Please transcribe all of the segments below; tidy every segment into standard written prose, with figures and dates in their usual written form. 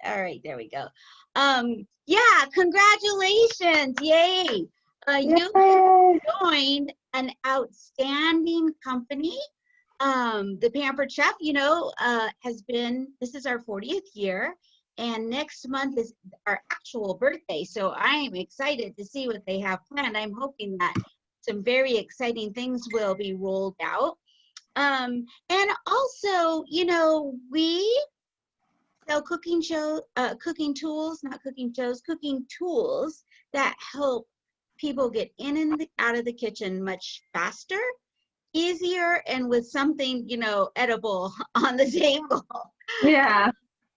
All right, there we go. Yeah, congratulations. Yay. You have Yay! joined an outstanding company. The Pampered Chef, has been, this is our 40th year, and next month is our actual birthday. So I am excited to see what they have planned. I'm hoping that some very exciting things will be rolled out. And also, we sell cooking tools, not cooking shows, cooking tools that help people get in and out of the kitchen much faster, easier, and with something, edible on the table. Yeah.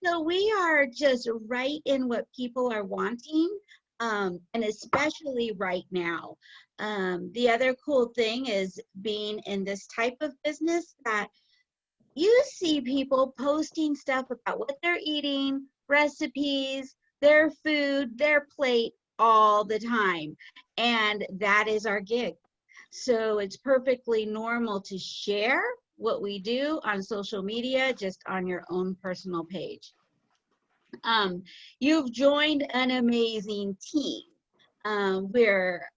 So we are just right in what people are wanting, and especially right now. The other cool thing is being in this type of business that you see people posting stuff about what they're eating, recipes, their food, their plate all the time. And that is our gig. So it's perfectly normal to share what we do on social media, just on your own personal page. You've joined an amazing team where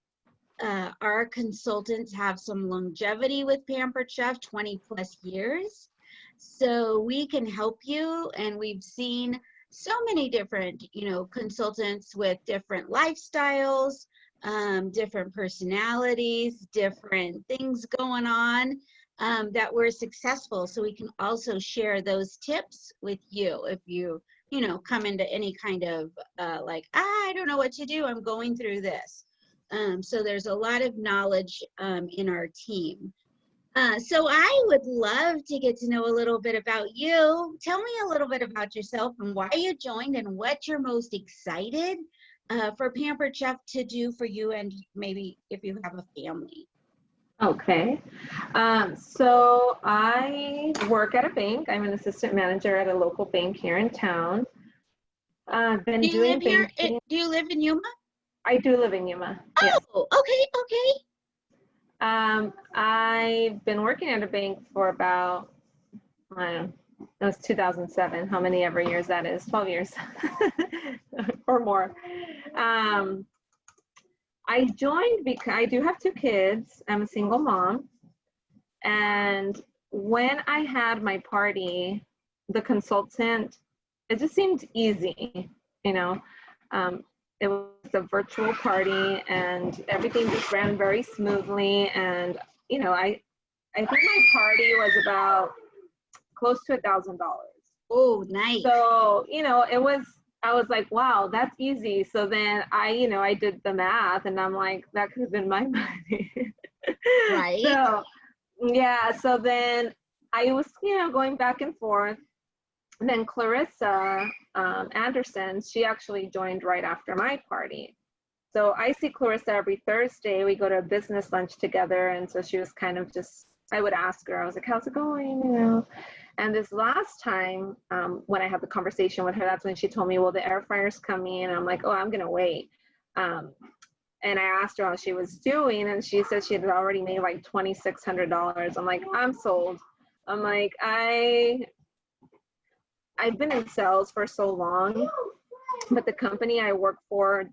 our consultants have some longevity with Pampered Chef, 20 plus years. So we can help you, and we've seen so many different, consultants with different lifestyles, different personalities, different things going on, that were successful. So we can also share those tips with you if you, come into any kind of like, I don't know what to do, I'm going through this. So there's a lot of knowledge in our team. So I would love to get to know a little bit about you. Tell me a little bit about yourself and why you joined and what you're most excited for Pampered Chef to do for you, and maybe if you have a family. Okay. So I work at a bank. I'm an assistant manager at a local bank here in town. I've been Do you live doing here? banking. Do you live in Yuma? I do live in Yuma. Yes. Oh, okay, okay. I've been working at a bank for about, I don't know, it was 2007. How many ever years that is? 12 years or more. I joined because I do have two kids. I'm a single mom. And when I had my party, the consultant, it just seemed easy, you know. It was a virtual party and everything just ran very smoothly. And, I think my party was about close to $1,000. Oh, nice. So, I was like, wow, that's easy. So then I did the math and I'm like, that could have been my money. Right. So, yeah. So then I was, going back and forth. And then Clarissa Anderson, she actually joined right after my party. So I see Clarissa every Thursday. We go to a business lunch together. And so she was kind of just, I would ask her, I was like, how's it going? And this last time when I had the conversation with her, that's when she told me, well, the air fryer's coming. And I'm like, oh, I'm going to wait. And I asked her how she was doing. And she said she had already made like $2,600. I'm like, I'm sold. I'm like, I've been in sales for so long, but the company I work for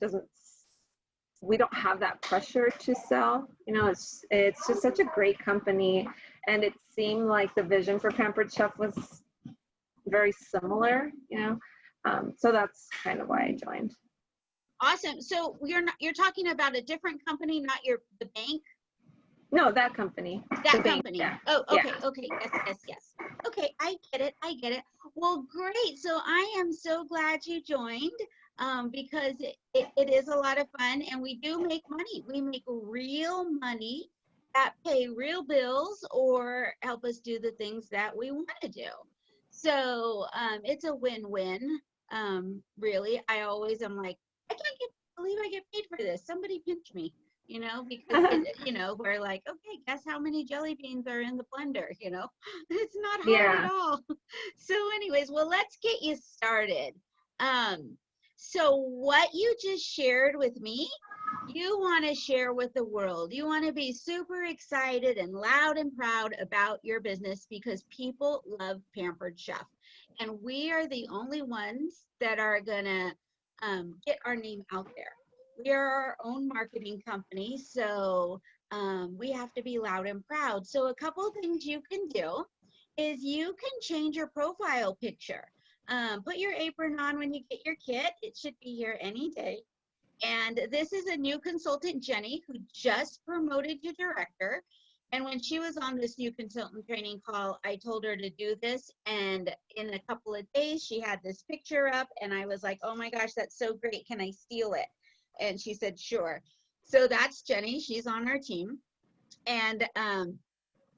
we don't have that pressure to sell. It's just such a great company. And it seemed like the vision for Pampered Chef was very similar, so that's kind of why I joined. Awesome. So you're talking about a different company, not the bank? No, that company. That company. Yeah. Oh, okay, Yeah. okay. Yes. Okay, I get it. Well, great. So I am so glad you joined, because it is a lot of fun, and we do make money. We make real money that pay real bills or help us do the things that we want to do. So it's a win-win, really. I always am like, I can't believe I get paid for this. Somebody pinch me. Because, we're like, okay, guess how many jelly beans are in the blender, It's not hard at all. So anyways, well, let's get you started. So what you just shared with me, you want to share with the world. You want to be super excited and loud and proud about your business because people love Pampered Chef. And we are the only ones that are gonna get our name out there. We are our own marketing company, so we have to be loud and proud. So a couple of things you can do is you can change your profile picture. Put your apron on when you get your kit. It should be here any day. And this is a new consultant, Jenny, who just promoted to director. And when she was on this new consultant training call, I told her to do this. And in a couple of days, she had this picture up. And I was like, oh my gosh, that's so great. Can I steal it? And she said, sure. So that's Jenny. She's on our team. And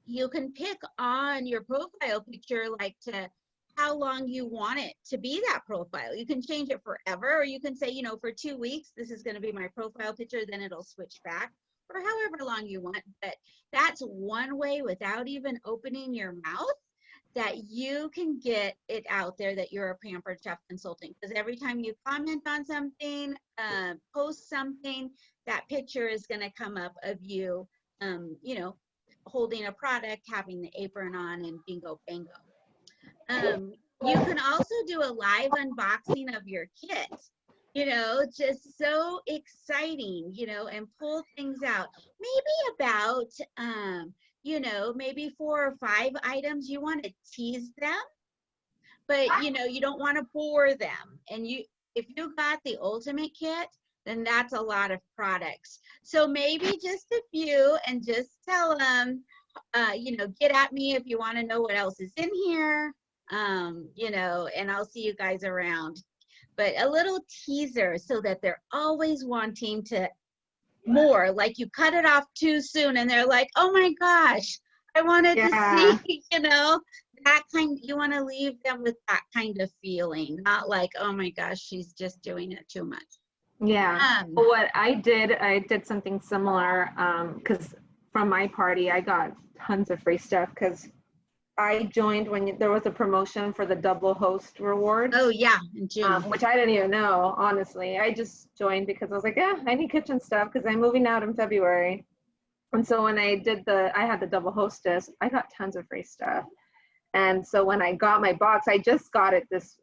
you can pick on your profile picture, like to how long you want it to be that profile. You can change it forever, or you can say, you know, for 2 weeks, this is going to be my profile picture, then it'll switch back, or however long you want. But that's one way, without even opening your mouth, that you can get it out there that you're a Pampered Chef consultant. Because every time you comment on something, post something, that picture is going to come up of you, you know, holding a product, having the apron on, and bingo bango. You can also do a live unboxing of your kit, you know, just so exciting, you know, and pull things out. Maybe about, you know, maybe 4 or 5 items. You want to tease them, but, you know, you don't want to bore them. And if you got the ultimate kit, then that's a lot of products. So maybe just a few, and just tell them, you know, get at me if you want to know what else is in here. You know, and I'll see you guys around. But a little teaser so that they're always wanting to more, like you cut it off too soon and they're like, oh my gosh, I wanted to see, you know, that kind. You want to leave them with that kind of feeling, not like, oh my gosh, she's just doing it too much. Yeah. What I did something similar, because from my party, I got tons of free stuff because I joined when there was a promotion for the double host rewards. Oh yeah, in June. Which I didn't even know, honestly. I just joined because I was like, yeah, I need kitchen stuff because I'm moving out in February. And so when I had the double hostess, I got tons of free stuff. And so when I got my box, I just got it this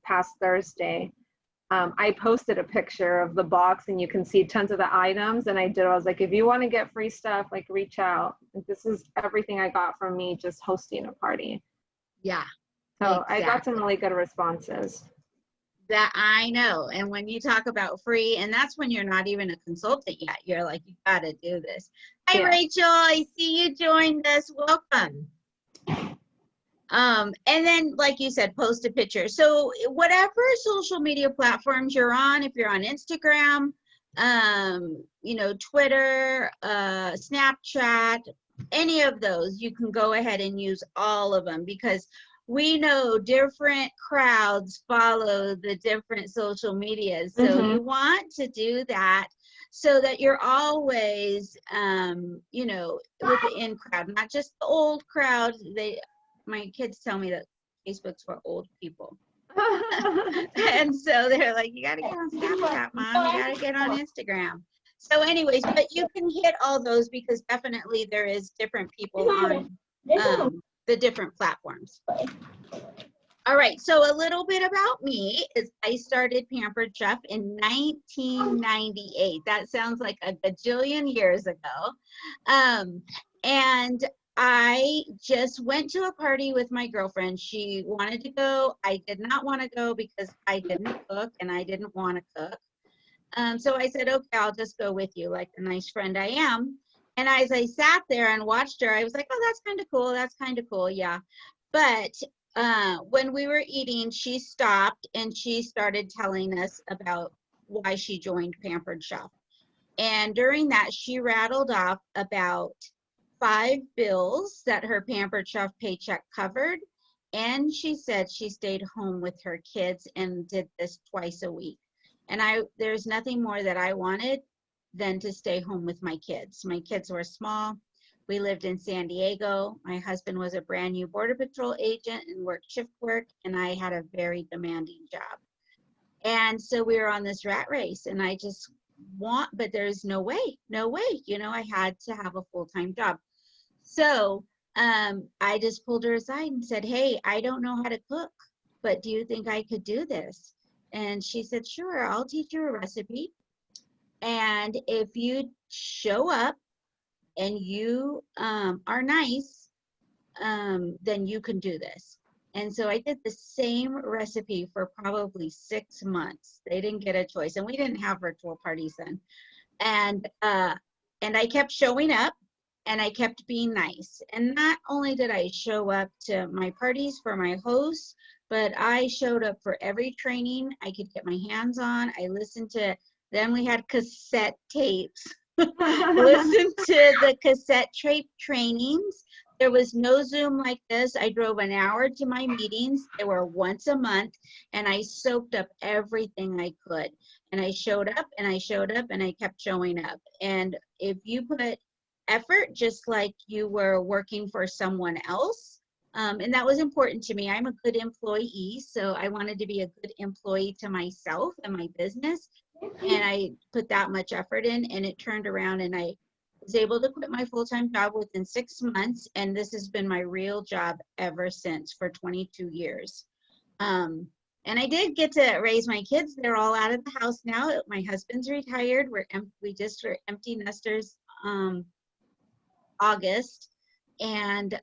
past Thursday. I posted a picture of the box and you can see tons of the items. And I was like, if you want to get free stuff, like reach out. This is everything I got from me just hosting a party. Yeah. So exactly. I got some really good responses. That I know. And when you talk about free, and that's when you're not even a consultant yet. You're like, you got to do this. Hi, yeah. Rachel. I see you joined us. Welcome. And then, like you said, post a picture. So whatever social media platforms you're on, if you're on Instagram, you know, Twitter, Snapchat, any of those, you can go ahead and use all of them, because we know different crowds follow the different social medias. So you want to do that so that you're always, you know, with the in crowd, not just the old crowd. My kids tell me that Facebook's for old people. And so they're like, you got to get on Snapchat, Mom. You got to get on Instagram. So anyways, but you can hit all those, because definitely there is different people on the different platforms. All right, so a little bit about me is I started Pampered Chef in 1998. That sounds like a gajillion years ago. And I just went to a party with my girlfriend. She wanted to go. I did not want to go because I didn't cook and I didn't want to cook. So I said, okay, I'll just go with you, like the nice friend I am. And as I sat there and watched her, I was like, oh, that's kind of cool. That's kind of cool. Yeah. But when we were eating, she stopped and she started telling us about why she joined Pampered Chef. And during that, she rattled off about 5 bills that her Pampered Chef paycheck covered. And she said she stayed home with her kids and did this twice a week. And there's nothing more that I wanted than to stay home with my kids. My kids were small. We lived in San Diego. My husband was a brand new Border Patrol agent and worked shift work, and I had a very demanding job. And so we were on this rat race, and I just but there's no way, you know, I had to have a full-time job. So I just pulled her aside and said, hey, I don't know how to cook, but do you think I could do this? And she said, sure, I'll teach you a recipe. And if you show up and you are nice, then you can do this. And so I did the same recipe for probably 6 months. They didn't get a choice. And we didn't have virtual parties then. And I kept showing up and I kept being nice. And not only did I show up to my parties for my hosts, but I showed up for every training I could get my hands on. I listened to, then we had cassette tapes. Listen to the cassette tape trainings. There was no Zoom like this. I drove an hour to my meetings. They were once a month, and I soaked up everything I could. And I showed up and I showed up and I kept showing up. And if you put effort, just like you were working for someone else, and that was important to me. I'm a good employee, so I wanted to be a good employee to myself and my business. And I put that much effort in, and it turned around, and I was able to quit my full-time job within 6 months, and this has been my real job ever since for 22 years. And I did get to raise my kids. They're all out of the house now. My husband's retired. We just were empty nesters August. And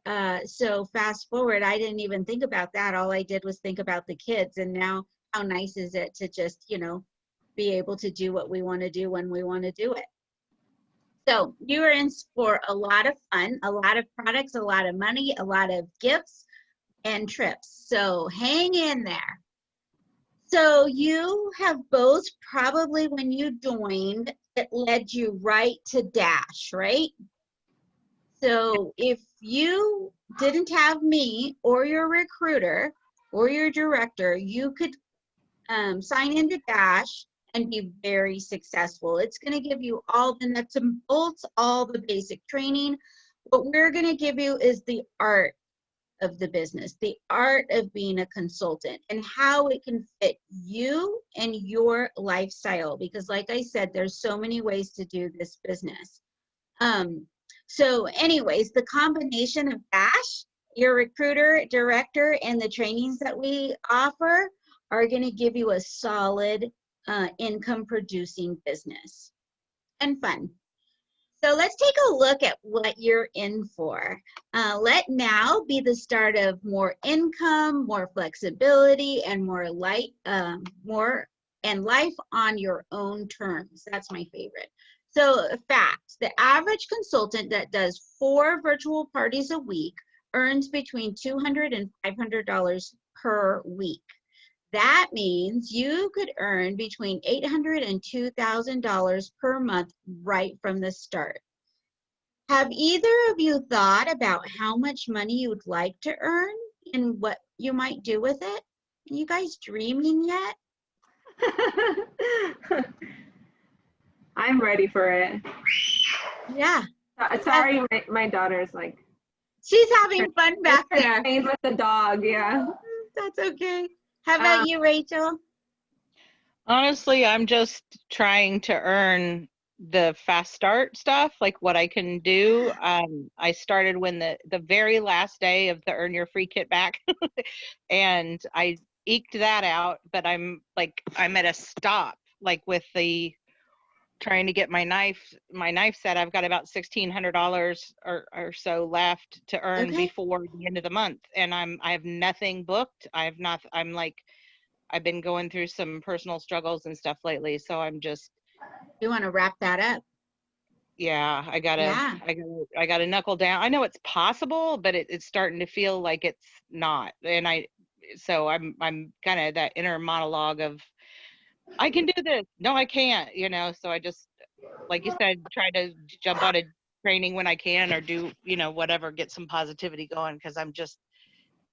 so fast forward, I didn't even think about that. All I did was think about the kids. And now how nice is it to just, be able to do what we want to do when we want to do it. So you are in for a lot of fun, a lot of products, a lot of money, a lot of gifts and trips. So hang in there. So you have both probably, when you joined, it led you right to Dash, right? So if you didn't have me or your recruiter or your director, you could sign into Dash and be very successful. It's going to give you all the nuts and bolts, all the basic training. What we're going to give you is the art of the business, the art of being a consultant, and how it can fit you and your lifestyle. Because like I said, there's so many ways to do this business. So anyways, the combination of Dash, your recruiter, director, and the trainings that we offer are going to give you a solid income producing business and fun. So let's take a look at what you're in for. Let now be the start of more income, more flexibility, and more life on your own terms. That's my favorite. So fact, the average consultant that does 4 virtual parties a week earns between $200 and $500 per week. That means you could earn between $800 and $2,000 per month right from the start. Have either of you thought about how much money you'd like to earn and what you might do with it? Are you guys dreaming yet? I'm ready for it. Yeah. Sorry, my daughter's like. She's having fun back there. Playing with the dog, yeah. That's okay. How about you, Rachel? Honestly, I'm just trying to earn the fast start stuff, like what I can do. I started when the very last day of the Earn Your Free Kit back, and I eked that out. But I'm at a stop, like with the trying to get my knife set. I've got about $1,600 or so left to earn before the end of the month, and I have nothing booked. I've been going through some personal struggles and stuff lately, so I'm just. You want to wrap that up? Yeah, I gotta knuckle down. I know it's possible, but it's starting to feel like it's not. And I'm kind of that inner monologue of, I can do this. No, I can't. So I just, like you said, try to jump on a training when I can, or do whatever, get some positivity going, because I'm just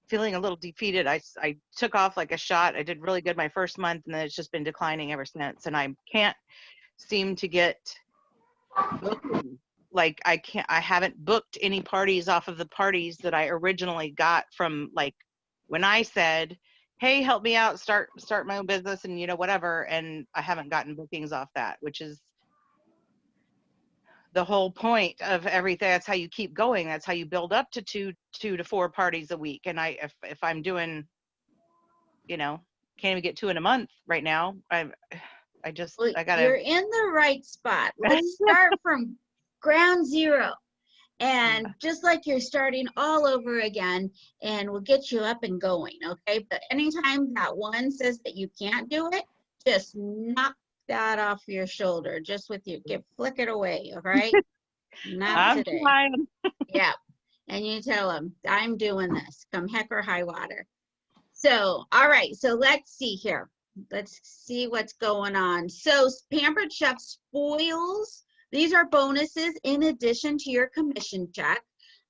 feeling a little defeated. I took off like a shot. I did really good my first month, and then it's just been declining ever since. And I can't seem to get booking. Like I haven't booked any parties off of the parties that I originally got from, like, when I said, hey, help me out, start my own business, and whatever. And I haven't gotten bookings off that, which is the whole point of everything. That's how you keep going. That's how you build up to two to 4 parties a week. And if I'm doing, can't even get 2 in a month right now. I Well, gotta. you're in the right spot. Let's start from ground zero. And just like you're starting all over again, and we'll get you up and going, okay? But anytime that one says that you can't do it, just knock that off your shoulder, just with you. Flick it away, all right? Not I'm today. trying. Yeah. And you tell them, I'm doing this, come heck or high water. So, all right, so let's see here. Let's see what's going on. So, Pampered Chef spoils. These are bonuses in addition to your commission check.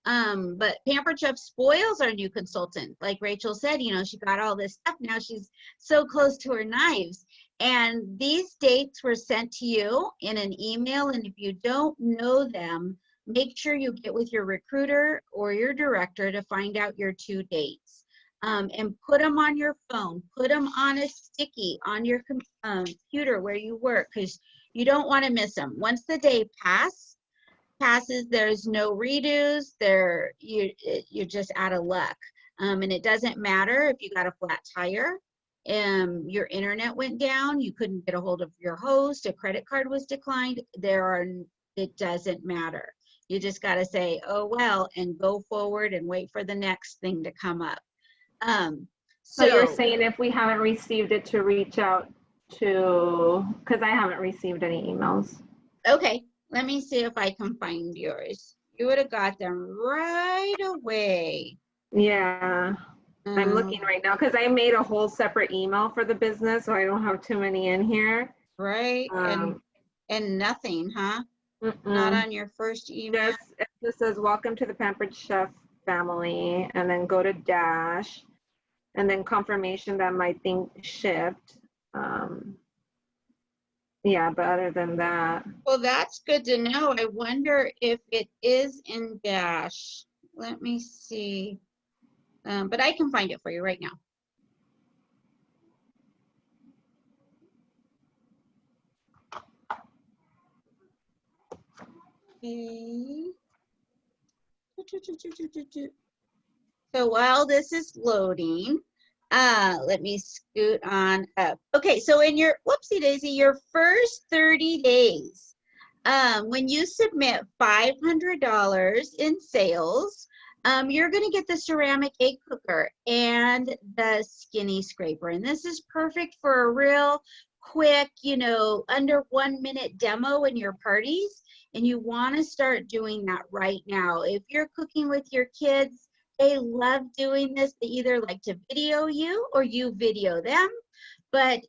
But Pampered Chef spoils our new consultant. Like Rachel said, you know, she got all this stuff. Now she's so close to her knives. And these dates were sent to you in an email. And if you don't know them, make sure you get with your recruiter or your director to find out your 2 dates. And put them on your phone. Put them on a sticky on your computer where you work, because you don't want to miss them. Once the day passes, there's no redos. You're just out of luck. And it doesn't matter if you got a flat tire, your internet went down, you couldn't get a hold of your host, a credit card was declined. It doesn't matter. You just got to say, oh well, and go forward and wait for the next thing to come up. So you're saying if we haven't received it, to reach out to, because I haven't received any emails. Okay, let me see if I can find yours. You would have got them right away. Yeah, I'm looking right now because I made a whole separate email for the business, so I don't have too many in here. Right, and nothing, huh? Not on your first email? It just says, welcome to the Pampered Chef family, and then go to dash, and then confirmation that my thing shipped. Yeah, but other than that. Well, that's good to know. I wonder if it is in dash. Let me see. But I can find it for you right now. Okay. So while this is loading, let me scoot on up. Okay, so in your, whoopsie daisy, your first 30 days, when you submit $500 in sales, you're gonna get the ceramic egg cooker and the skinny scraper. And this is perfect for a real quick, you know, under 1 minute demo in your parties. And you wanna start doing that right now. If you're cooking with your kids, they love doing this. They either like to video you or you video them. But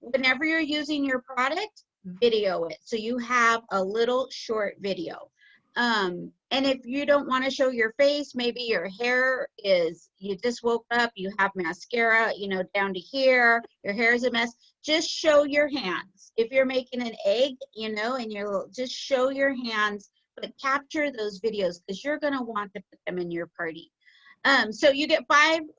whenever you're using your product, video it. So you have a little short video. And if you don't want to show your face, maybe your hair is, you just woke up, you have mascara, you know, down to here, your hair is a mess, just show your hands. If you're making an egg, you know, and you're just show your hands, but capture those videos because you're going to want to put them in your party. So you get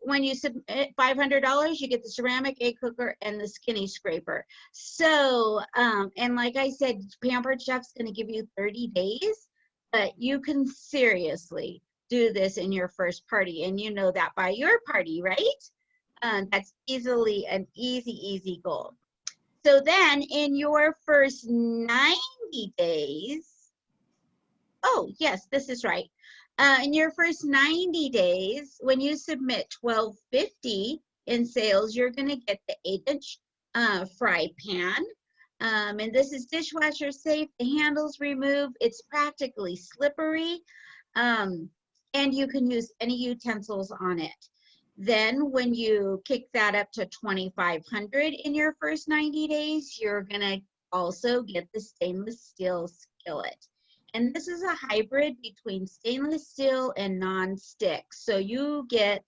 when you submit $500, you get the ceramic egg cooker and the skinny scraper. So, and like I said, Pampered Chef's going to give you 30 days, but you can seriously do this in your first party. And you know that by your party, right? That's easily an easy goal. So then in your first 90 days, oh yes, this is right. In your first 90 days, when you submit $12.50 in sales, you're going to get the 8-inch fry pan. And this is dishwasher safe. The handle's removed. It's practically slippery. And you can use any utensils on it. Then when you kick that up to $2,500 in your first 90 days, you're going to also get the stainless steel skillet. And this is a hybrid between stainless steel and non-stick. So you get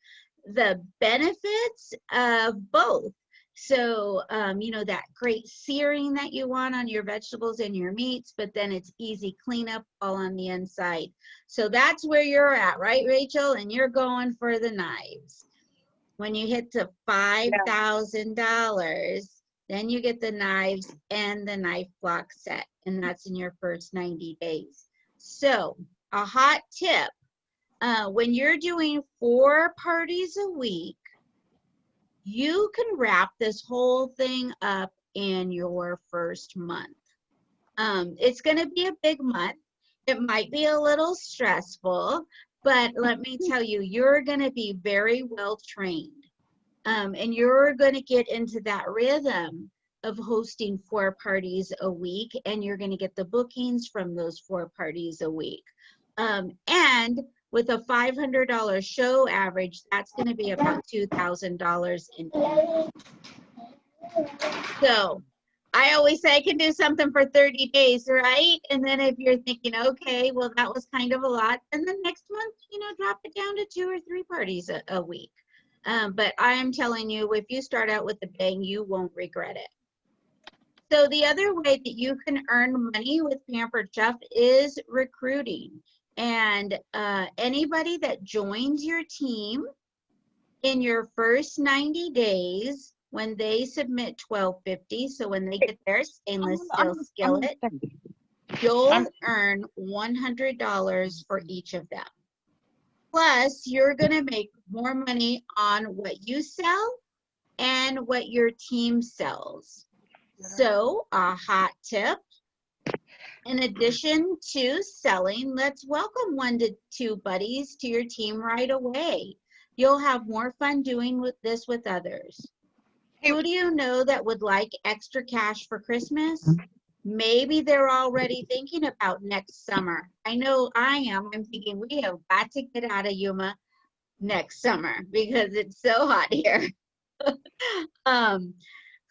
the benefits of both. So, you know, that great searing that you want on your vegetables and your meats, but then it's easy cleanup all on the inside. So that's where you're at, right, Rachel? And you're going for the knives. When you hit to $5,000, then you get the knives and the knife block set, and that's in your first 90 days. So a hot tip, when you're doing 4 parties a week, you can wrap this whole thing up in your first month. It's going to be a big month. It might be a little stressful, but let me tell you, you're going to be very well trained. And you're going to get into that rhythm of hosting 4 parties a week, and you're going to get the bookings from those 4 parties a week. And with a $500 show average, that's going to be about $2,000 in income. So I always say I can do something for 30 days, right? And then if you're thinking, okay, well, that was kind of a lot, and then next month, drop it down to 2 or 3 parties a week. But I am telling you, if you start out with a bang, you won't regret it. So the other way that you can earn money with Pampered Chef is recruiting. And anybody that joins your team in your first 90 days, when they submit $12.50, so when they get their stainless steel skillet, you'll earn $100 for each of them. Plus, you're going to make more money on what you sell and what your team sells. So, a hot tip, in addition to selling, let's welcome 1 to 2 buddies to your team right away. You'll have more fun doing this with others. Who do you know that would like extra cash for Christmas? Maybe they're already thinking about next summer. I know I am. I'm thinking we have got to get out of Yuma next summer because it's so hot here.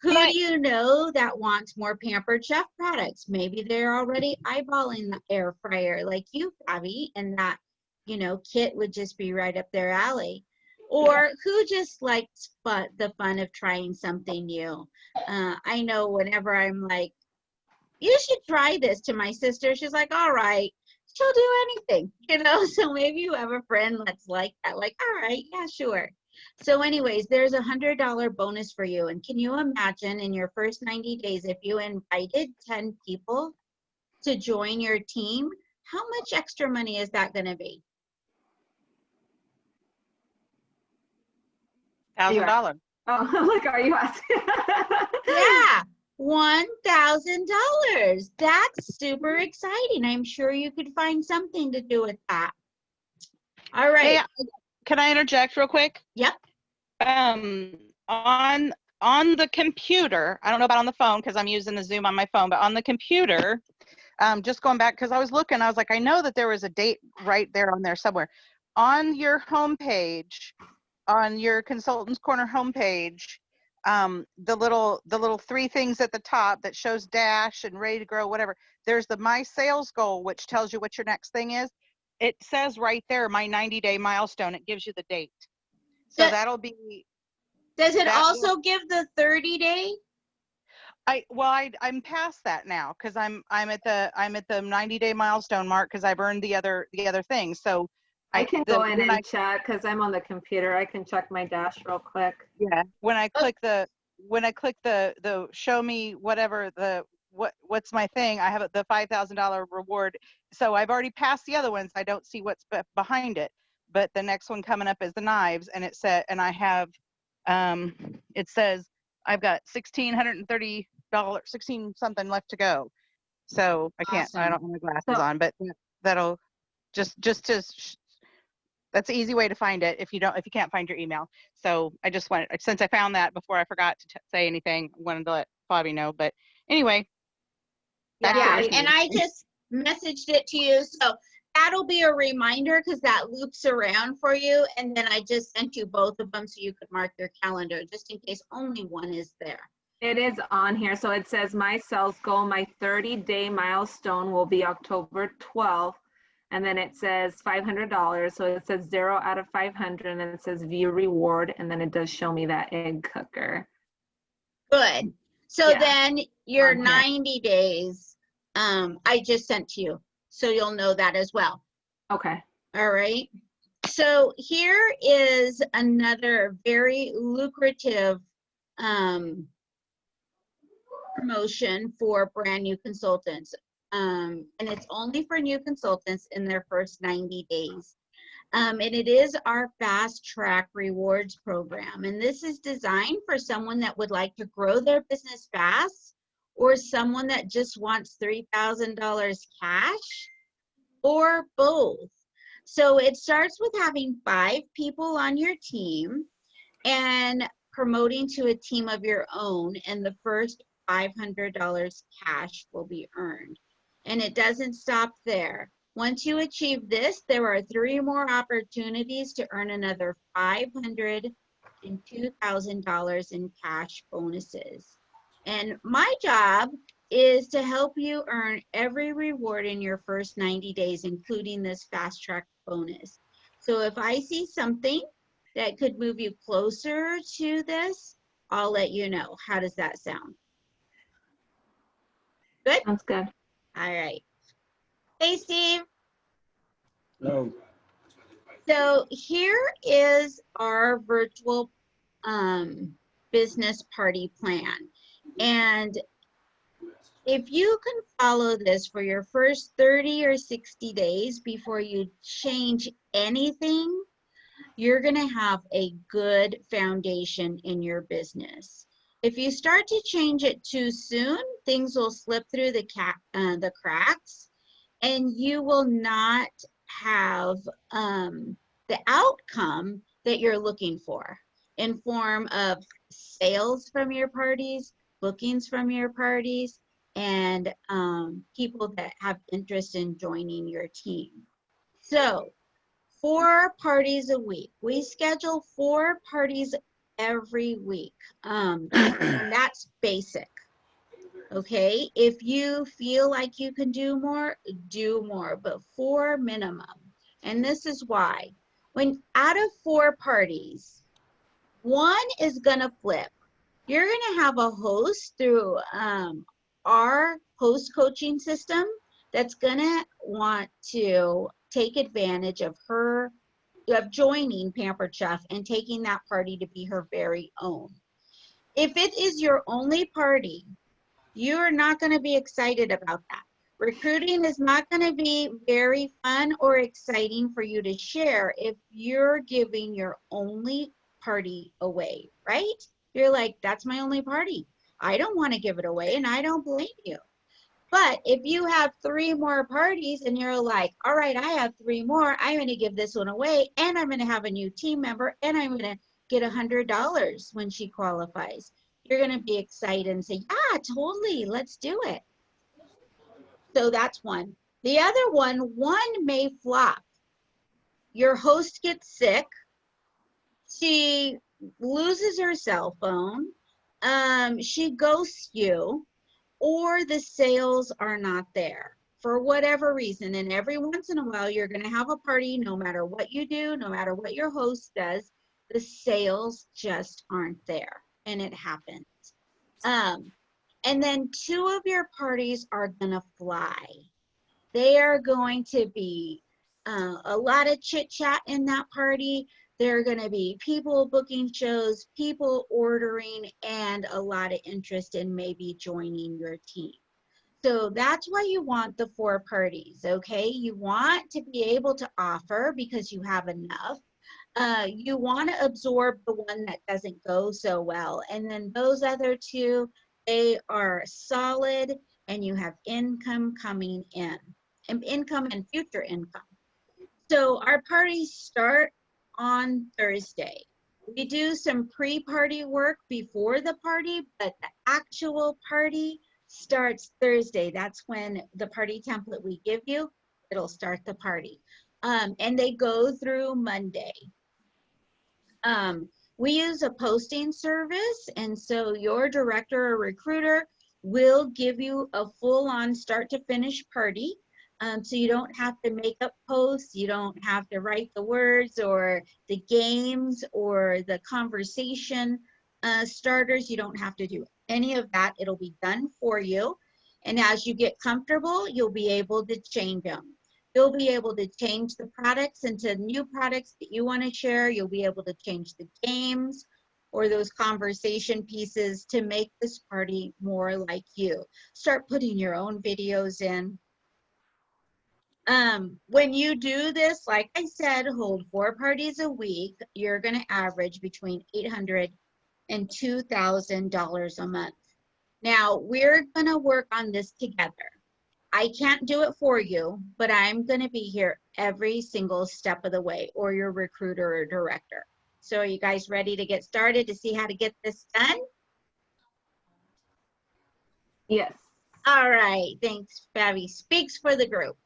Who do you know that wants more Pampered Chef products? Maybe they're already eyeballing the air fryer like you, Fabi, and that, kit would just be right up their alley. Or who just likes the fun of trying something new? I know whenever I'm like, you should try this to my sister, she's like, all right, she'll do anything, so maybe you have a friend that's like that, like, all right, yeah, sure. So anyways, there's $100 bonus for you. And can you imagine in your first 90 days, if you invited 10 people to join your team, how much extra money is that going to be? $1,000. Oh, like, are you asking? Yeah, $1,000. That's super exciting. I'm sure you could find something to do with that. All right. Hey, can I interject real quick? Yep. On the computer, I don't know about on the phone because I'm using the Zoom on my phone, but on the computer, just going back, because I was looking, I was like, I know that there was a date right there on there somewhere. On your homepage, on your Consultants Corner homepage, the little 3 things at the top that shows dash and ready to grow, whatever, there's the My Sales Goal, which tells you what your next thing is. It says right there, my 90-day milestone. It gives you the date. So that'll be. Does it also give the 30-day? I'm past that now because I'm at the 90-day milestone mark because I've earned the other things. So I can go in and check because I'm on the computer. I can check my dash real quick. Yeah. When I click the show me whatever what's my thing, I have the $5,000 reward. So I've already passed the other ones. I don't see what's behind it. But the next one coming up is the knives, and it says I've got $1,630, 16 something left to go. So I can't. Awesome. I don't have my glasses on, but that'll just that's an easy way to find it if you can't find your email. So I just wanted, since I found that before I forgot to say anything, wanted to let Bobby know. But anyway. Yeah, and I just messaged it to you. So that'll be a reminder because that loops around for you. And then I just sent you both of them so you could mark your calendar just in case only one is there. It is on here. So it says my sales goal, my 30-day milestone will be October 12th. And then it says $500. So it says 0 out of 500. And then it says view reward. And then it does show me that egg cooker. Good. So then your 90 days, I just sent to you. So you'll know that as well. Okay. All right. So here is another very lucrative promotion for brand new consultants. And it's only for new consultants in their first 90 days. And it is our fast track rewards program. And this is designed for someone that would like to grow their business fast, or someone that just wants $3,000 cash, or both. So it starts with having 5 people on your team and promoting to a team of your own, and the first $500 cash will be earned. And it doesn't stop there. Once you achieve this, there are 3 more opportunities to earn another $500 and $2,000 in cash bonuses. And my job is to help you earn every reward in your first 90 days, including this fast track bonus. So if I see something that could move you closer to this, I'll let you know. How does that sound? Good? Sounds good. All right. Hey, Steve. No. So here is our virtual business party plan. And if you can follow this for your first 30 or 60 days before you change anything, you're going to have a good foundation in your business. If you start to change it too soon, things will slip through the cracks, and you will not have the outcome that you're looking for in form of sales from your parties, bookings from your parties, and people that have interest in joining your team. So 4 parties a week. We schedule 4 parties every week. And that's basic. Okay, if you feel like you can do more, but 4 minimum. And this is why. When out of 4 parties, 1 is gonna flip. You're gonna have a host through our host coaching system that's gonna want to take advantage of joining Pampered Chef and taking that party to be her very own. If it is your only party, you're not going to be excited about that. Recruiting is not going to be very fun or exciting for you to share if you're giving your only party away, right? You're like, that's my only party. I don't want to give it away, and I don't blame you. But if you have 3 more parties and you're like, all right, I have 3 more, I'm going to give this one away, and I'm going to have a new team member, and I'm going to get $100 when she qualifies. You're going to be excited and say, yeah, totally, let's do it. So that's one. The other one may flop. Your host gets sick. She loses her cell phone. She ghosts you. Or the sales are not there for whatever reason. And every once in a while, you're going to have a party, no matter what you do, no matter what your host does, the sales just aren't there, and it happens. And then 2 of your parties are going to fly. They are going to be a lot of chit chat in that party. There are going to be people booking shows, people ordering, and a lot of interest in maybe joining your team. So that's why you want the 4 parties, okay? You want to be able to offer because you have enough. You want to absorb the one that doesn't go so well. And then those other 2, they are solid, and you have income coming in, and income and future income. So our parties start on Thursday. We do some pre-party work before the party, but the actual party starts Thursday. That's when the party template we give you, it'll start the party. And they go through Monday. We use a posting service, and so your director or recruiter will give you a full-on start to finish party. So you don't have to make up posts, you don't have to write the words or the games or the conversation starters. You don't have to do any of that. It'll be done for you. And as you get comfortable, you'll be able to change them. You'll be able to change the products into new products that you want to share. You'll be able to change the games or those conversation pieces to make this party more like you. Start putting your own videos in. When you do this, like I said, hold 4 parties a week, you're going to average between $800 and $2,000 a month. Now, we're going to work on this together. I can't do it for you, but I'm going to be here every single step of the way, or your recruiter or director. So are you guys ready to get started to see how to get this done? Yes. All right, thanks, Fabi. Speaks for the group.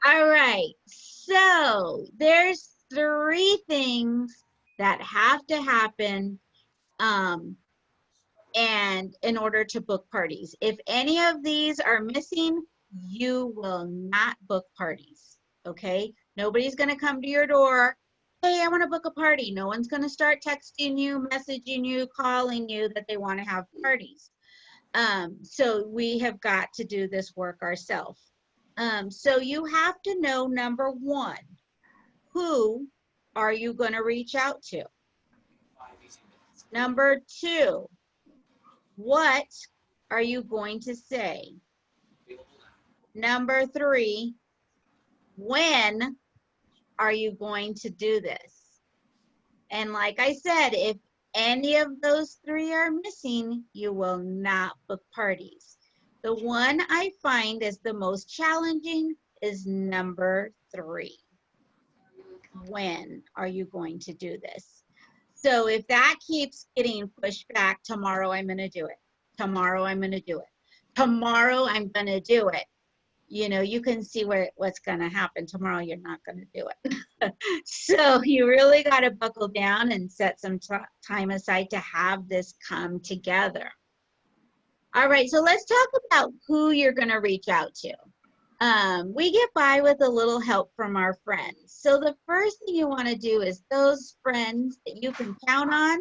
All right, so there's 3 things that have to happen and in order to book parties. If any of these are missing, you will not book parties, okay? Nobody's gonna come to your door, hey, I wanna book a party. No one's gonna start texting you, messaging you, calling you that they wanna have parties. So we have got to do this work ourselves. So you have to know, number 1, who are you gonna reach out to? Number 2, what are you going to say? Number 3, when are you going to do this? And like I said, if any of those 3 are missing, you will not book parties. The one I find is the most challenging is number 3. When are you going to do this? So if that keeps getting pushed back, tomorrow I'm going to do it. Tomorrow I'm going to do it. Tomorrow I'm going to do it. You know, you can see what's going to happen. Tomorrow you're not going to do it. So you really got to buckle down and set some time aside to have this come together. All right, so let's talk about who you're going to reach out to. We get by with a little help from our friends. So the first thing you want to do is those friends that you can count on,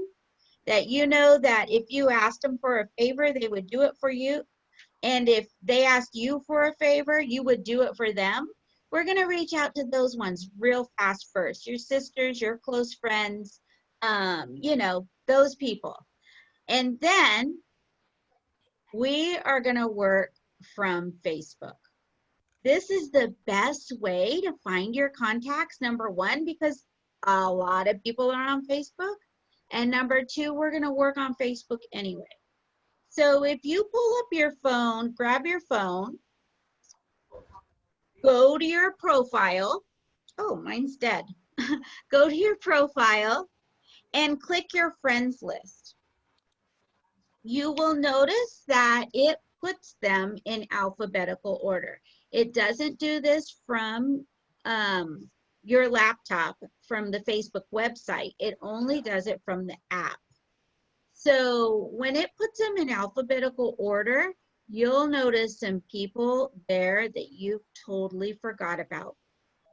that you know that if you asked them for a favor, they would do it for you. And if they asked you for a favor, you would do it for them. We're going to reach out to those ones real fast first. Your sisters, your close friends, you know, those people. And then we are going to work from Facebook. This is the best way to find your contacts, number 1, because a lot of people are on Facebook. And number 2, we're going to work on Facebook anyway. So if you pull up your phone, grab your phone, go to your profile. Oh, mine's dead. Go to your profile and click your friends list. You will notice that it puts them in alphabetical order. It doesn't do this from your laptop, from the Facebook website. It only does it from the app. So when it puts them in alphabetical order, you'll notice some people there that you totally forgot about.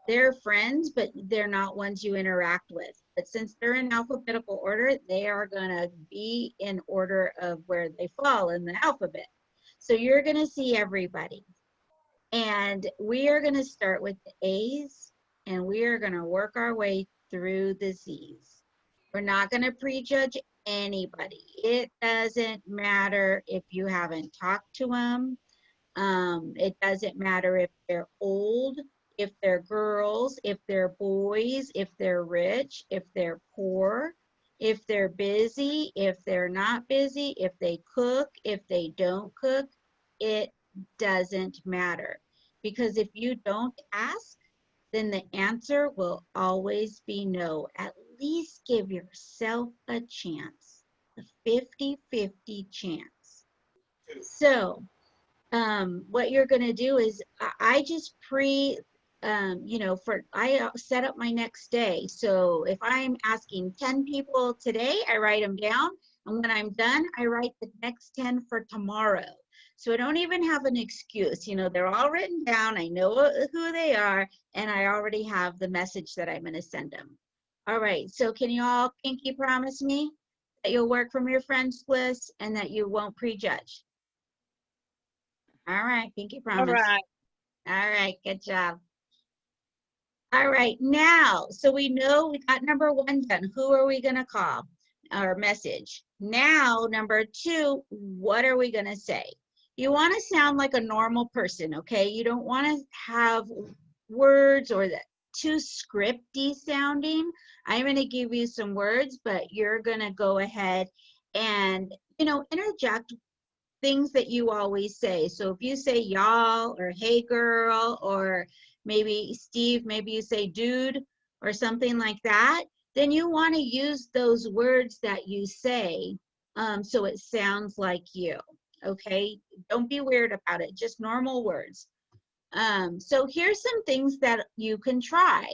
They're friends, but they're not ones you interact with. But since they're in alphabetical order, they are gonna be in order of where they fall in the alphabet. So you're gonna see everybody. And we are gonna start with the A's, and we are gonna work our way through the Z's. We're not gonna prejudge anybody. It doesn't matter if you haven't talked to them. It doesn't matter if they're old, if they're girls, if they're boys, if they're rich, if they're poor, if they're busy, if they're not busy, if they cook, if they don't cook. It doesn't matter. Because if you don't ask, then the answer will always be no. At least give yourself a chance, a 50-50 chance. So what you're going to do is I just you know, I set up my next day. So if I'm asking 10 people today, I write them down. And when I'm done, I write the next 10 for tomorrow. So I don't even have an excuse. You know, they're all written down. I know who they are, and I already have the message that I'm going to send them. All right, so can you all pinky promise me that you'll work from your friends list and that you won't prejudge? All right, pinky promise. All right. All right, good job. All right, now, so we know we got number 1 done. Who are we going to call or message? Now, number 2, what are we going to say? you want to sound like a normal person, okay? You don't want to have words or that too scripty sounding. I'm going to give you some words, but you're going to go ahead and, you know, interject things that you always say. So if you say y'all or hey girl, or maybe Steve, maybe you say dude or something like that, then you want to use those words that you say so it sounds like you, okay? Don't be weird about it, just normal words. So here's some things that you can try.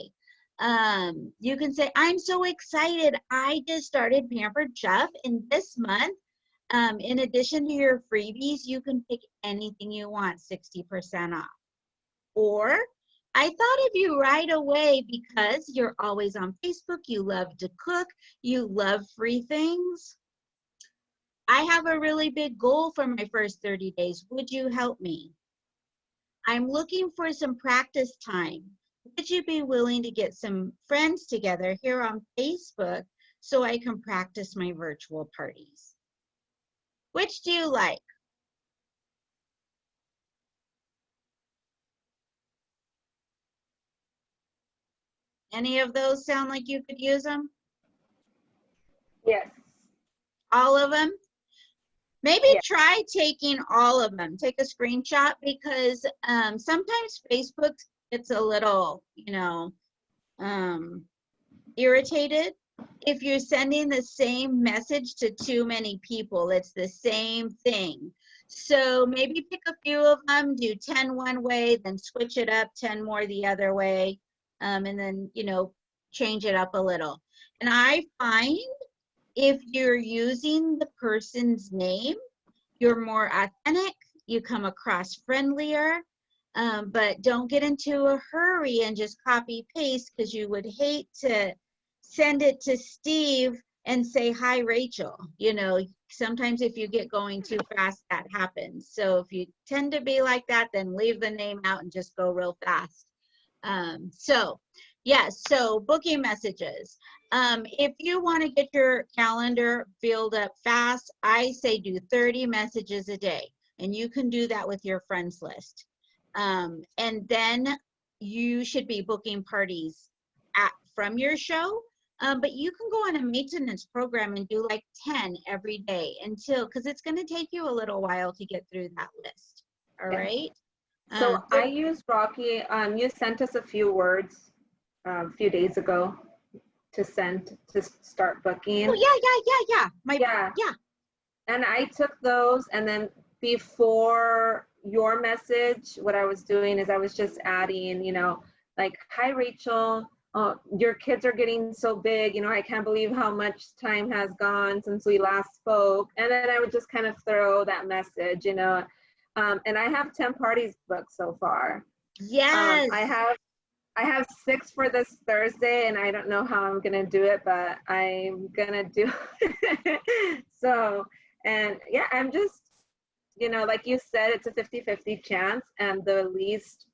You can say, I'm so excited. I just started Pampered Chef, and this month, in addition to your freebies, you can pick anything you want 60% off. Or, I thought of you right away because you're always on Facebook, you love to cook, you love free things. I have a really big goal for my first 30 days. Would you help me? I'm looking for some practice time. Would you be willing to get some friends together here on Facebook so I can practice my virtual parties? Which do you like? Any of those sound like you could use them? Yes. All of them? Maybe Yeah. try taking all of them. Take a screenshot, because sometimes Facebook gets a little, you know, irritated if you're sending the same message to too many people. It's the same thing. So maybe pick a few of them, do 10 one way, then switch it up 10 more the other way, and then, you know, change it up a little. And I find if you're using the person's name, you're more authentic, you come across friendlier, but don't get into a hurry and just copy paste, because you would hate to send it to Steve and say, hi, Rachel. You know, sometimes if you get going too fast, that happens. So if you tend to be like that, then leave the name out and just go real fast. Yes, so booking messages. If you want to get your calendar filled up fast, I say do 30 messages a day, and you can do that with your friends list. And then you should be booking parties from your show, but you can go on a maintenance program and do like 10 every day because it's going to take you a little while to get through that list. All right. So I use Rocky. You sent us a few words a few days ago to send to start booking. Oh yeah. And I took those, and then before your message, what I was doing is I was just adding, you know, like, hi Rachel, your kids are getting so big, you know, I can't believe how much time has gone since we last spoke. And then I would just kind of throw that message, you know. And I have 10 parties booked so far. Yes. I have 6 for this Thursday, and I don't know how I'm gonna do it, but I'm gonna do it. So, and yeah, I'm just, you know, like you said, it's a 50-50 chance, and the least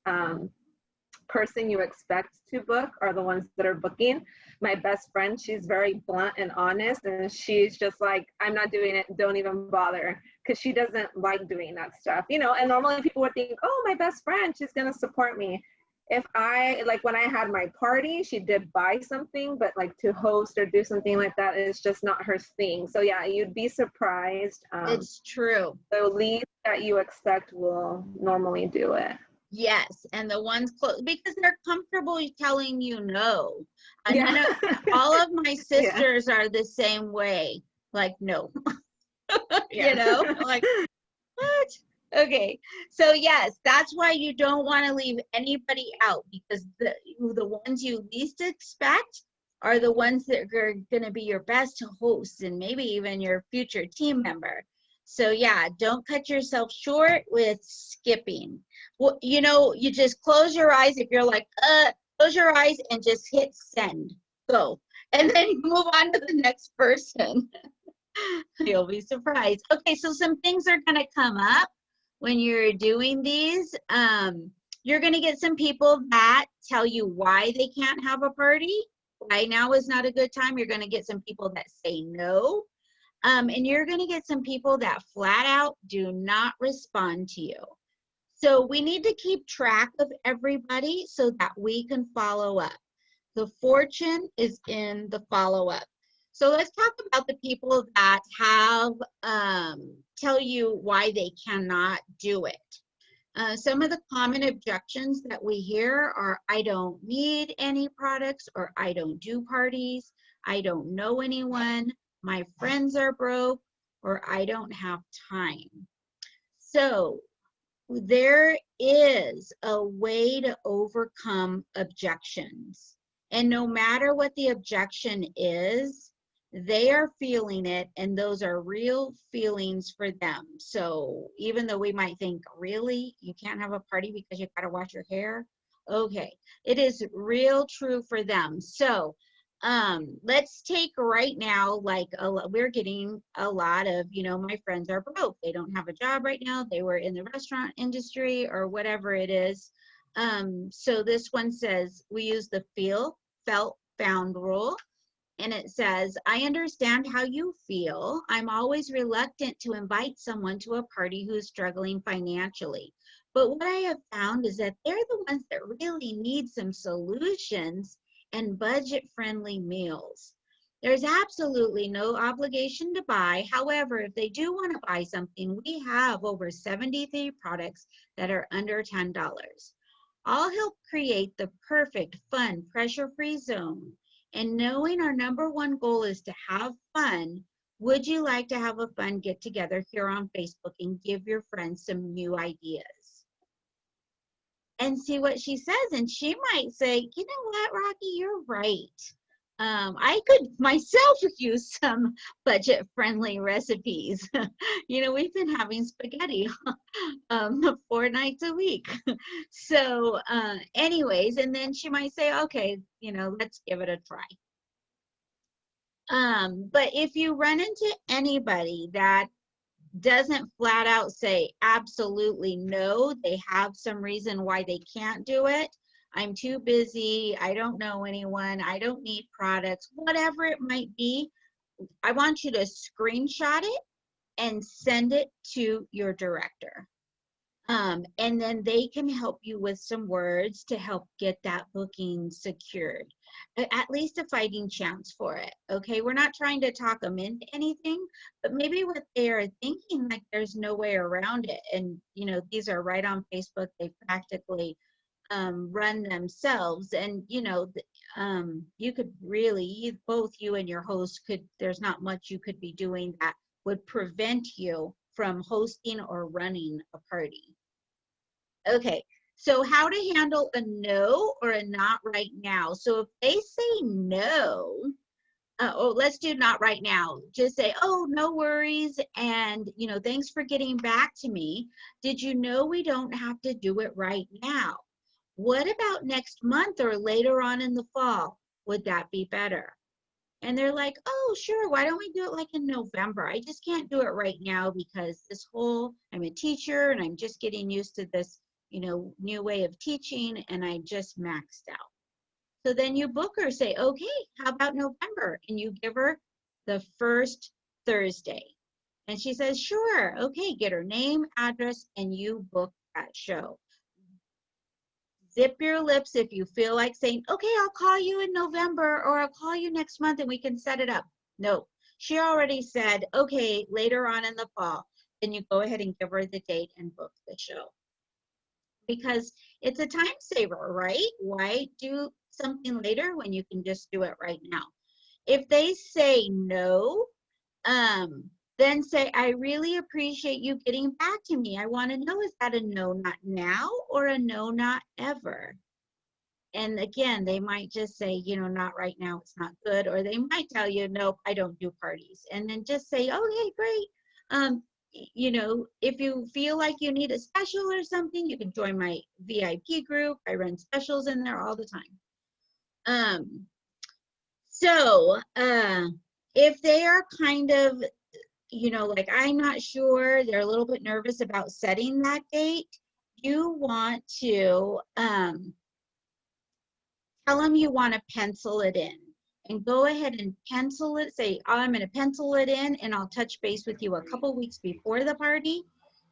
person you expect to book are the ones that are booking. My best friend, she's very blunt and honest, and she's just like, I'm not doing it, don't even bother, because she doesn't like doing that stuff, you know. And normally people would think, oh, my best friend, she's gonna support me. If I, like when I had my party, she did buy something, but like to host or do something like that is just not her thing. So yeah, you'd be surprised. It's true. The least that you expect will normally do it. Yes, and the ones close, because they're comfortable telling you no. Yeah. All of my sisters are the same way, like no. Yeah. You know, like what? Okay, so yes, that's why you don't want to leave anybody out, because the ones you least expect are the ones that are going to be your best hosts and maybe even your future team member. So yeah, don't cut yourself short with skipping. Well, you know, you just close your eyes. If you're like, close your eyes and just hit send, go. And then you move on to the next person. You'll be surprised. Okay, so some things are gonna come up when you're doing these. You're gonna get some people that tell you why they can't have a party. Why now is not a good time. You're gonna get some people that say no. And you're going to get some people that flat out do not respond to you. So we need to keep track of everybody so that we can follow up. The fortune is in the follow-up. So let's talk about the people that have tell you why they cannot do it. Some of the common objections that we hear are, I don't need any products, or I don't do parties, I don't know anyone, my friends are broke, or I don't have time. So there is a way to overcome objections. And no matter what the objection is, they are feeling it, and those are real feelings for them. So even though we might think, really, you can't have a party because you gotta wash your hair? Okay, it is real true for them. So let's take right now, like we're getting a lot of, my friends are broke. They don't have a job right now. They were in the restaurant industry or whatever it is. So this one says, we use the feel, felt, found rule. And it says, I understand how you feel. I'm always reluctant to invite someone to a party who's struggling financially. But what I have found is that they're the ones that really need some solutions and budget-friendly meals. There's absolutely no obligation to buy. However, if they do want to buy something, we have over 73 products that are under $10. I'll help create the perfect, fun, pressure-free zone. And knowing our #1 goal is to have fun, would you like to have a fun get-together here on Facebook and give your friends some new ideas? And see what she says. And she might say, you know what, Rocky, you're right. I could myself use some budget-friendly recipes. We've been having spaghetti 4 nights a week. So anyways, and then she might say, okay, let's give it a try. But if you run into anybody that doesn't flat out say absolutely no, they have some reason why they can't do it. I'm too busy, I don't know anyone, I don't need products, whatever it might be, I want you to screenshot it and send it to your director. And then they can help you with some words to help get that booking secured. At least a fighting chance for it, okay? We're not trying to talk them into anything, but maybe what they are thinking, like there's no way around it. And, these are right on Facebook. They practically run themselves. And, you could really, both you and your host there's not much you could be doing that would prevent you from hosting or running a party. Okay, so how to handle a no or a not right now. So if they say no, let's do not right now. Just say, oh, no worries. And, thanks for getting back to me. Did you know we don't have to do it right now? What about next month or later on in the fall? Would that be better? And they're like, oh, sure, why don't we do it like in November? I just can't do it right now because I'm a teacher and I'm just getting used to this, new way of teaching, and I just maxed out. So then you book her, say, okay, how about November? And you give her the first Thursday. And she says, sure, okay, get her name, address, and you book that show. Zip your lips if you feel like saying, okay, I'll call you in November, or I'll call you next month and we can set it up. No, she already said, okay, later on in the fall. Then you go ahead and give her the date and book the show. Because it's a time saver, right? Why do something later when you can just do it right now? If they say no, then say, I really appreciate you getting back to me. I want to know, is that a no, not now, or a no, not ever? And again, they might just say, not right now, it's not good. Or they might tell you, nope, I don't do parties. And then just say, okay, great. If you feel like you need a special or something, you can join my VIP group. I run specials in there all the time. If they are kind of, like, I'm not sure, they're a little bit nervous about setting that date, you want to tell them you want to pencil it in. and go ahead and pencil it. Say, oh, I'm going to pencil it in, and I'll touch base with you a couple weeks before the party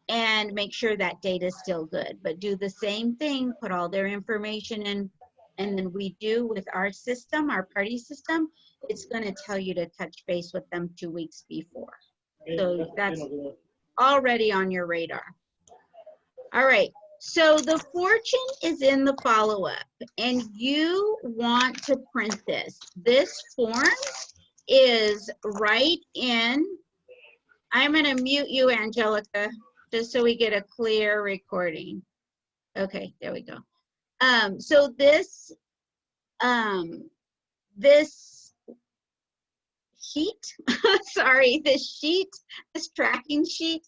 and make sure that date is still good. But do the same thing, put all their information in, and then we do with our system, our party system, it's going to tell you to touch base with them 2 weeks before. So that's already on your radar. All right. So the fortune is in the follow-up, and you want to print this. This form is right in, I'm going to mute you, Angelica, just so we get a clear recording. Okay, there we go. So this sheet, sorry, this tracking sheet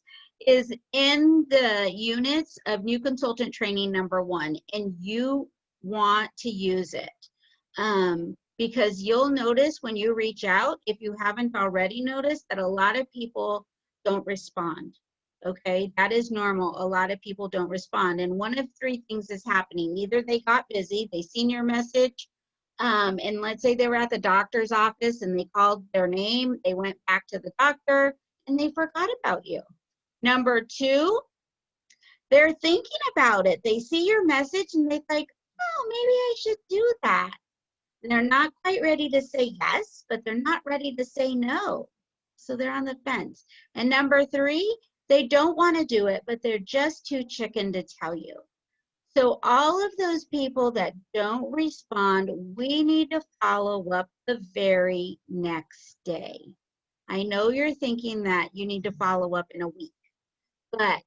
is in the units of new consultant training #1, and you want to use it because you'll notice when you reach out, if you haven't already noticed, that a lot of people don't respond. Okay, that is normal. A lot of people don't respond, and one of 3 things is happening. Either they got busy, they seen your message, and let's say they were at the doctor's office and they called their name, they went back to the doctor, and they forgot about you. Number 2, they're thinking about it. They see your message and they're like, oh, maybe I should do that. And they're not quite ready to say yes, but they're not ready to say no. So they're on the fence. And number 3, they don't want to do it, but they're just too chicken to tell you. So all of those people that don't respond, we need to follow up the very next day. I know you're thinking that you need to follow up in a week, but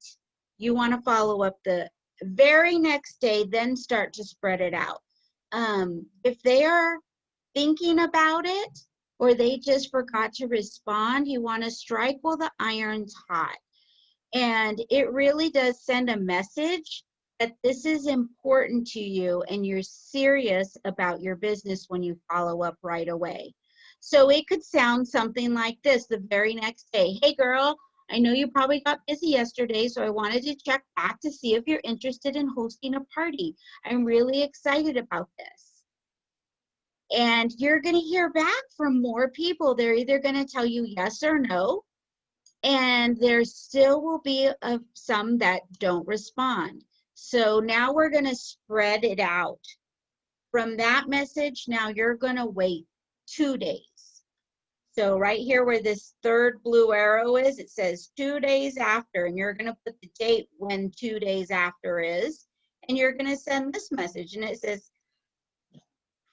you want to follow up the very next day, then start to spread it out. If they are thinking about it or they just forgot to respond, you want to strike while the iron's hot. And it really does send a message that this is important to you and you're serious about your business when you follow up right away. So it could sound something like this the very next day. Hey girl, I know you probably got busy yesterday, so I wanted to check back to see if you're interested in hosting a party. I'm really excited about this. And you're going to hear back from more people. They're either going to tell you yes or no, and there still will be some that don't respond. So now we're going to spread it out. From that message, now you're going to wait 2 days. So right here where this third blue arrow is, it says 2 days after, and you're going to put the date when 2 days after is, and you're going to send this message, and it says,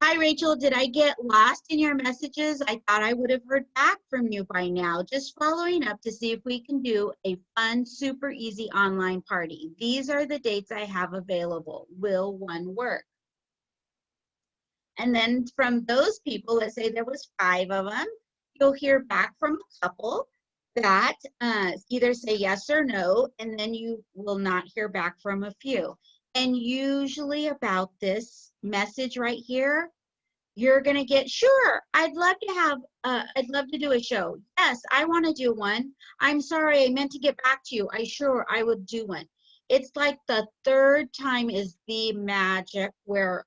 hi Rachel, did I get lost in your messages? I thought I would have heard back from you by now. Just following up to see if we can do a fun, super easy online party. These are the dates I have available. Will one work? And then from those people, let's say there was 5 of them, you'll hear back from a couple that either say yes or no, and then you will not hear back from a few. And usually about this message right here, you're gonna get, sure, I'd love to do a show. Yes, I wanna do one. I'm sorry, I meant to get back to you. I would do one. It's like the 3rd time is the magic where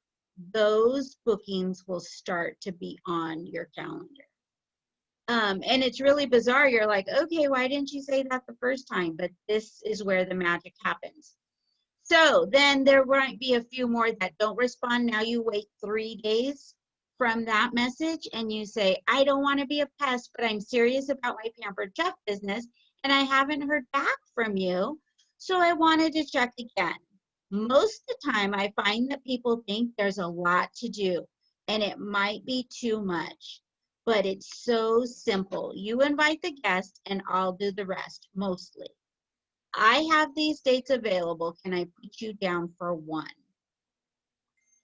those bookings will start to be on your calendar. And it's really bizarre. You're like, okay, why didn't you say that the first time? But this is where the magic happens. So then there might be a few more that don't respond. Now you wait 3 days from that message and you say, I don't want to be a pest, but I'm serious about my Pampered Chef business and I haven't heard back from you. So I wanted to check again. Most of the time I find that people think there's a lot to do and it might be too much. But it's so simple. You invite the guest and I'll do the rest, mostly. I have these dates available. Can I put you down for one?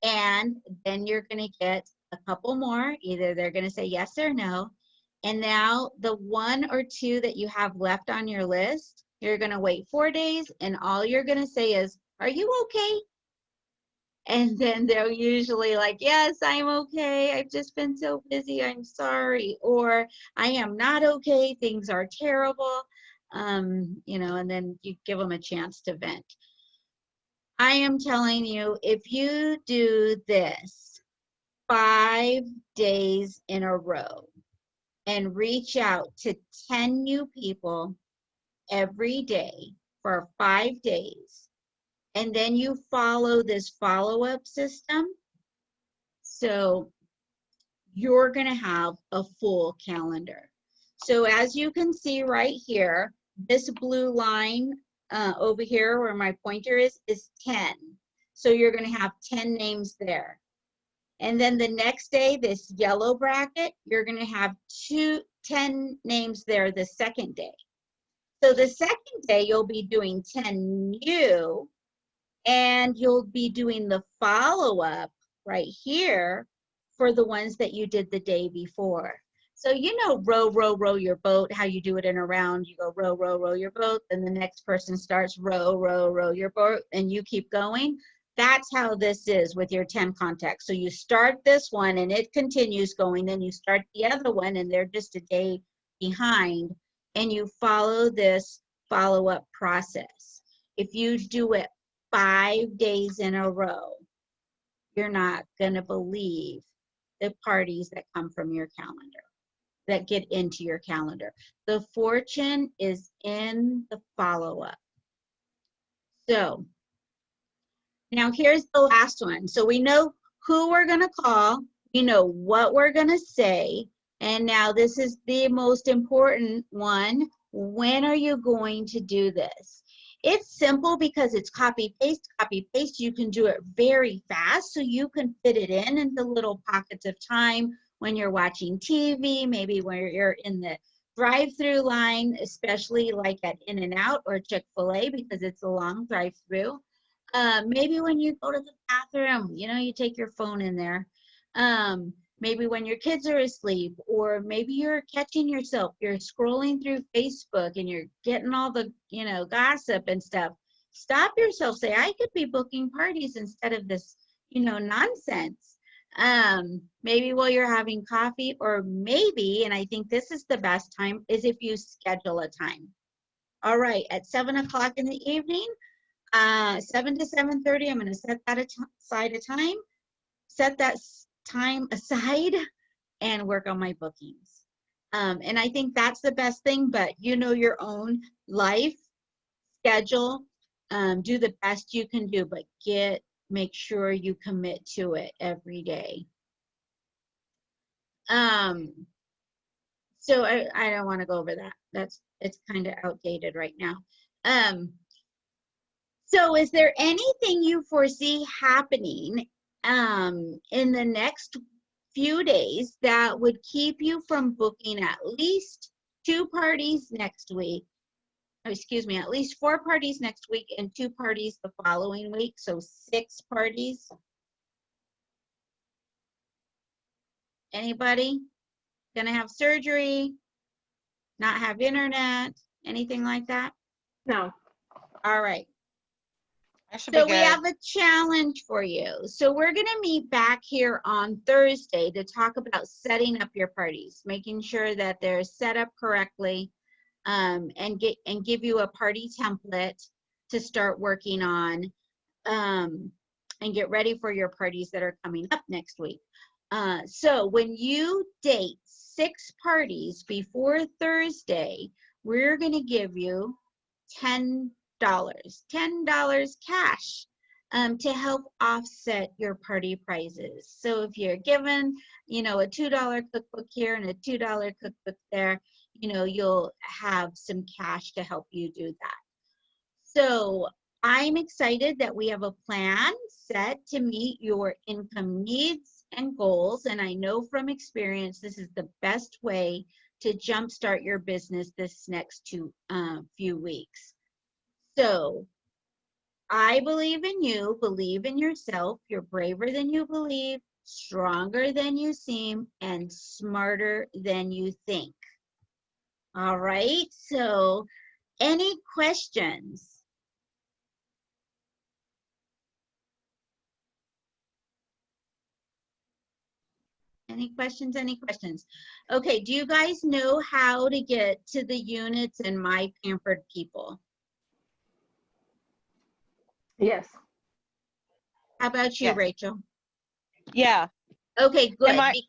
And then you're going to get a couple more. Either they're going to say yes or no. And now the 1 or 2 that you have left on your list, you're going to wait 4 days and all you're going to say is, are you okay? And then they're usually like, yes, I'm okay. I've just been so busy. I'm sorry. Or I am not okay. Things are terrible. You know, and then you give them a chance to vent. I am telling you, if you do this, 5 days in a row and reach out to 10 new people every day for 5 days. And then you follow this follow-up system. So you're going to have a full calendar. So as you can see right here, this blue line over here where my pointer is 10. So you're going to have 10 names there. And then the next day, this yellow bracket, you're going to have 10 names there the second day. So the second day, you'll be doing 10 new, and you'll be doing the follow-up right here for the ones that you did the day before. So you know, row, row, row your boat, how you do it in a round. You go row, row, row your boat, and the next person starts row, row, row your boat, and you keep going. That's how this is with your 10 contacts. So you start this one and it continues going, then you start the other one and they're just a day behind, and you follow this follow-up process. If you do it 5 days in a row, you're not gonna believe the parties that come from your calendar, that get into your calendar. The fortune is in the follow-up. So now here's the last one. So we know who we're gonna call, we know what we're gonna say, and now this is the most important one. When are you going to do this? It's simple because it's copy paste, copy paste. You can do it very fast, so you can fit it in into little pockets of time when you're watching TV, maybe when you're in the drive-through line, especially like at In-N-Out or Chick-fil-A, because it's a long drive-through. Maybe when you go to the bathroom, you know, you take your phone in there. Maybe when your kids are asleep, or maybe you're catching yourself, you're scrolling through Facebook and you're getting all the, you know, gossip and stuff. Stop yourself, say, I could be booking parties instead of this, you know, nonsense. Maybe while you're having coffee, or maybe, and I think this is the best time, is if you schedule a time. All right, at 7 o'clock in the evening, 7 to 7:30, I'm going to set that aside a time, set that time aside and work on my bookings. And I think that's the best thing, but you know your own life schedule, do the best you can do, but make sure you commit to it every day. So I don't want to go over that. It's kind of outdated right now. So is there anything you foresee happening in the next few days that would keep you from booking at least 2 parties next week? Oh, excuse me, at least 4 parties next week and 2 parties the following week, so 6 parties. Anybody gonna have surgery, not have internet, anything like that? No. All right. That should be So good. we have a challenge for you. So we're going to meet back here on Thursday to talk about setting up your parties, making sure that they're set up correctly, and give you a party template to start working on, and get ready for your parties that are coming up next week. So when you date 6 parties before Thursday, we're going to give you $10 cash to help offset your party prizes. So if you're given, you know, a $2 cookbook here and a $2 cookbook there, you know, you'll have some cash to help you do that. So I'm excited that we have a plan set to meet your income needs and goals. And I know from experience, this is the best way to jumpstart your business this next few weeks. So I believe in you, believe in yourself. You're braver than you believe, stronger than you seem, and smarter than you think. All right, so any questions? Any questions, any questions? Okay, do you guys know how to get to the units in My Pampered People? Yes. How about you, Yes. Rachel? Yeah. Okay, good. Am I-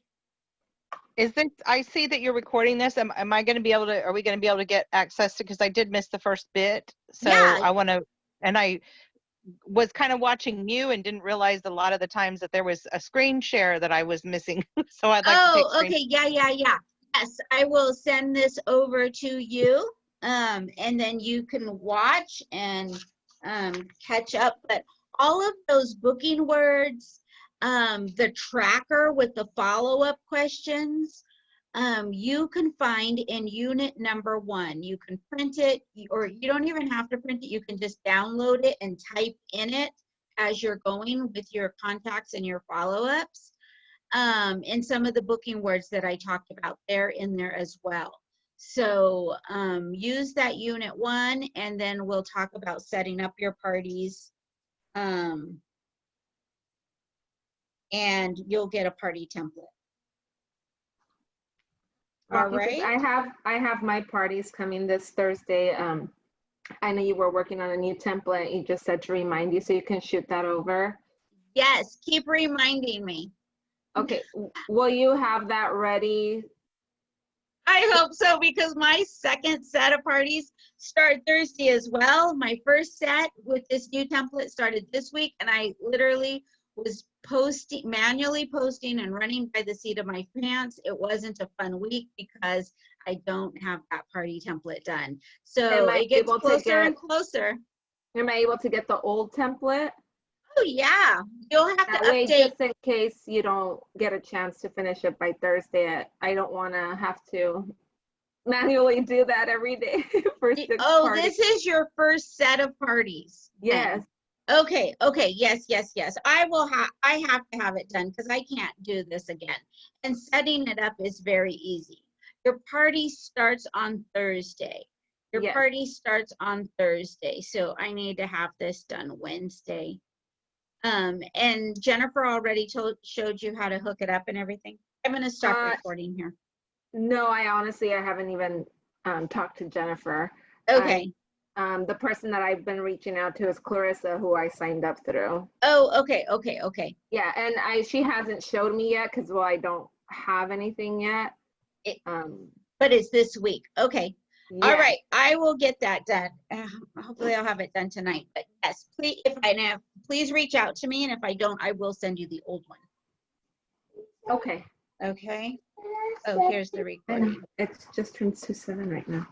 Is this, I see that you're recording this. Am I going to be able to, are we going to be able to get access to, because I did miss the first bit. So Yeah. I want to, and I was kind of watching you and didn't realize a lot of the times that there was a screen share that I was missing. So I'd like to take Oh, okay. Yeah. Yes, I will send this over to you. And then you can watch and catch up. But all of those booking words, the tracker with the follow-up questions, you can find in unit number 1. You can print it, or you don't even have to print it. You can just download it and type in it as you're going with your contacts and your follow-ups. And some of the booking words that I talked about, they're in there as well. So use that unit 1, and then we'll talk about setting up your parties. And you'll get a party template. All right. I have my parties coming this Thursday. I know you were working on a new template. You just said to remind you, so you can shoot that over. Yes, keep reminding me. Okay, will you have that ready? I hope so, because my second set of parties start Thursday as well. My first set with this new template started this week, and I literally was manually posting and running by the seat of my pants. It wasn't a fun week because I don't have that party template done. So it gets closer and closer. Am I able to get the old template? Oh yeah, you'll have That to way, update. just in case you don't get a chance to finish it by Thursday. I don't want to have to manually do that every day for 6 parties. This is your first set of parties. Yes. Okay, yes. I have to have it done because I can't do this again. And setting it up is very easy. Your party starts on Thursday. Yes. Party starts on Thursday. So I need to have this done Wednesday. And Jennifer already showed you how to hook it up and everything. I'm going to stop recording here. No, I haven't even talked to Jennifer. Okay. The person that I've been reaching out to is Clarissa, who I signed up through. Oh, okay. Yeah, and she hasn't showed me yet because, well, I don't have anything yet. But it's this week. Okay. Yeah. All right. I will get that done. Hopefully I'll have it done tonight. But yes, please reach out to me. And if I don't, I will send you the old one. Okay. Okay. Oh, here's the recording. It's just turned to 7 right now.